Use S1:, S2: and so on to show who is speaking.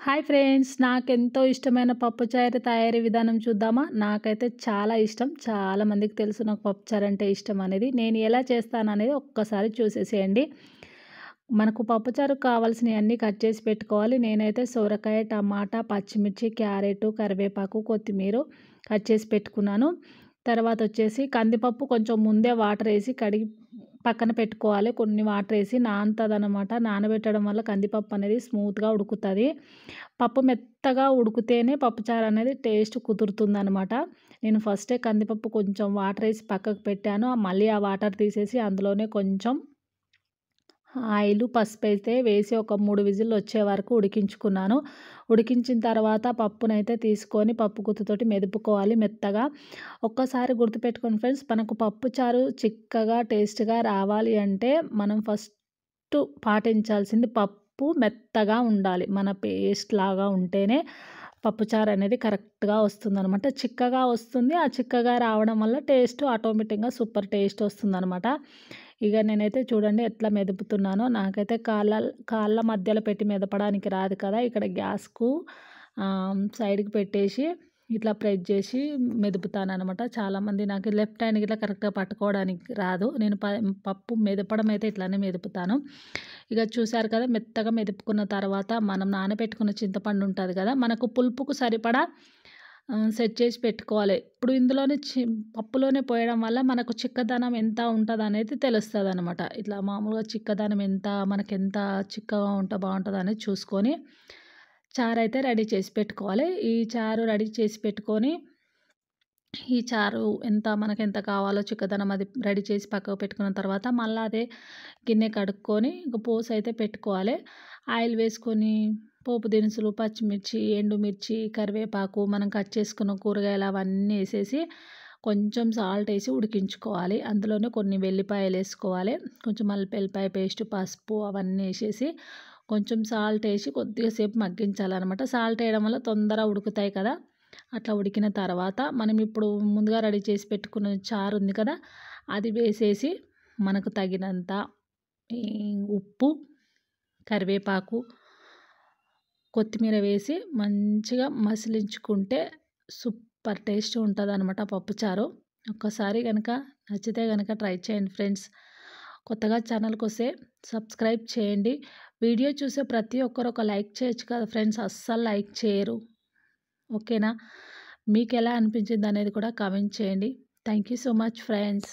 S1: Hi friends, నాకెంతో ఇష్టమైన పప్పుచారు తయారీ విధానం చూద్దామా? నాకైతే చాలా ఇష్టం. చాలా మందికి తెలుసు నాకు పప్పుచారు అంటే ఇష్టం అనేది. నేను ఎలా చేస్తాననేది ఒక్కసారి చూసేసేయండి. మనకు పప్పుచారుకు కావాల్సినయన్నీ కట్ చేసి పెట్టుకోవాలి. నేనైతే సొరకాయ, టమాటా, పచ్చిమిర్చి, క్యారెట్, కరివేపాకు, కొత్తిమీర కట్ చేసి పెట్టుకున్నాను. తర్వాత వచ్చేసి కందిపప్పు కొంచెం ముందే వాటర్ వేసి కడిగి పక్కన పెట్టుకోవాలి. కొన్ని వాటర్ వేసి నానుతుందనమాట. నానబెట్టడం వల్ల కందిపప్పు అనేది స్మూత్‌గా ఉడుకుతది. పప్పు మెత్తగా ఉడికితేనే పప్పుచారు అనేది టేస్ట్ కుదురుతుందనమాట. నేను ఫస్టే కందిపప్పు కొంచెం వాటర్ వేసి పక్కకు పెట్టాను. మళ్ళీ ఆ వాటర్ తీసేసి అందులోనే కొంచెం ఆయిలు, పసుపైతే వేసి ఒక 3 విజిల్లు వచ్చే వరకు ఉడికించుకున్నాను. ఉడికించిన తర్వాత పప్పునైతే తీసుకొని పప్పు గుత్తితోటి మెదుపుకోవాలి మెత్తగా. ఒక్కసారి గుర్తుపెట్టుకోండి ఫ్రెండ్స్, మనకు పప్పుచారు చిక్కగా, టేస్ట్‌గా రావాలి అంటే మనం ఫస్ట్ పాటించాల్సింది పప్పు మెత్తగా ఉండాలి. మన పేస్ట్ లాగా ఉంటేనే పప్పుచారు అనేది కరెక్ట్‌గా వస్తుందనమాట. చిక్కగా వస్తుంది. ఆ చిక్కగా రావడం వల్ల టేస్ట్ ఆటోమేటిక్‌గా సూపర్ టేస్ట్ వస్తుందనమాట. ఇక నేనైతే చూడండి ఎట్లా మెదుపుతున్నానో. నాకైతే కాళ్ళ మధ్యలో పెట్టి మెదపడానికి రాదు కదా! ఇక్కడ గ్యాస్‌కు సైడ్‌కి పెట్టేసి ఇట్లా ప్రెస్ చేసి మెదుపుతాననమాట. చాలామంది నాకు లెఫ్ట్ హ్యాండ్ ఇట్లా కరెక్ట్‌గా పట్టుకోవడానికి రాదు. నేను పప్పు మెదపడం అయితే ఇట్లానే మెదుపుతాను. ఇక చూసారు కదా! మెత్తగా మెదుపుకున్న తర్వాత మనం నానబెట్టుకున్న చింతపండు ఉంటది కదా! మనకు పులుపుకు సరిపడా సెట్ చేసి పెట్టుకోవాలి. ఇప్పుడు ఇందులోనే పప్పులోనే పోయడం వల్ల మనకు చిక్కదనం ఎంత ఉంటదనేది తెలుస్తదనమాట. ఇట్లా మామూలుగా చిక్కదనం ఎంత, మనకెంత చిక్కగా ఉంటే బావుంటదనేది చూసుకొని చారైతే రెడీ చేసి పెట్టుకోవాలి. ఈ చారు రెడీ చేసి పెట్టుకొని, ఈ చారు మనకెంత కావాలో చిక్కదనం అది రెడీ చేసి పక్కకు పెట్టుకున్న తర్వాత మళ్ళా అదే గిన్నె కడుక్కొని ఇంక పోసైతే పెట్టుకోవాలి. ఆయిల్ వేసుకొని పోపు దినుసులు, పచ్చిమిర్చి, ఎండుమిర్చి, కరివేపాకు, మనం కట్ చేసుకున్న కూరగాయలు అవన్నీ ఏసేసి కొంచెం సాల్ట్ ఏసి ఉడికించుకోవాలి. అందులోనే కొన్ని వెల్లిపాయలేసుకోవాలి. కొంచెం వెల్లిపాయ పేస్ట్, పసుపు అవన్నీ ఏసేసి కొంచెం సాల్ట్ ఏసి కొద్దిగా సేపు మగ్గించాలనమాట. సాల్ట్ ఏయడం వల్ల తొందరగా ఉడుకుతాయి కదా! అట్లా ఉడికిన తర్వాత మనం ఇప్పుడు ముందుగా రెడీ చేసి పెట్టుకున్న చారు ఉంది కదా! అది వేసేసి మనకు తగినంత ఈ ఉప్పు, కరివేపాకు, కొత్తిమీర వేసి మంచిగా మసిలించుకుంటే సూపర్ టేస్ట్ ఉంటదనమాట పప్పుచారు. ఒక్కసారి గనక నచ్చితే గనక ట్రై చేయండి ఫ్రెండ్స్. కొత్తగా ఛానల్‌కొస్తే సబ్స్క్రైబ్ చేయండి. వీడియో చూసే ప్రతి ఒక్కరు ఒక లైక్ చేయొచ్చు కదా ఫ్రెండ్స్. అస్సలు లైక్ చేయరు. ఓకేనా? మీకెలా అనిపించిందనేది కూడా కామెంట్ చేయండి. Thank you so much friends.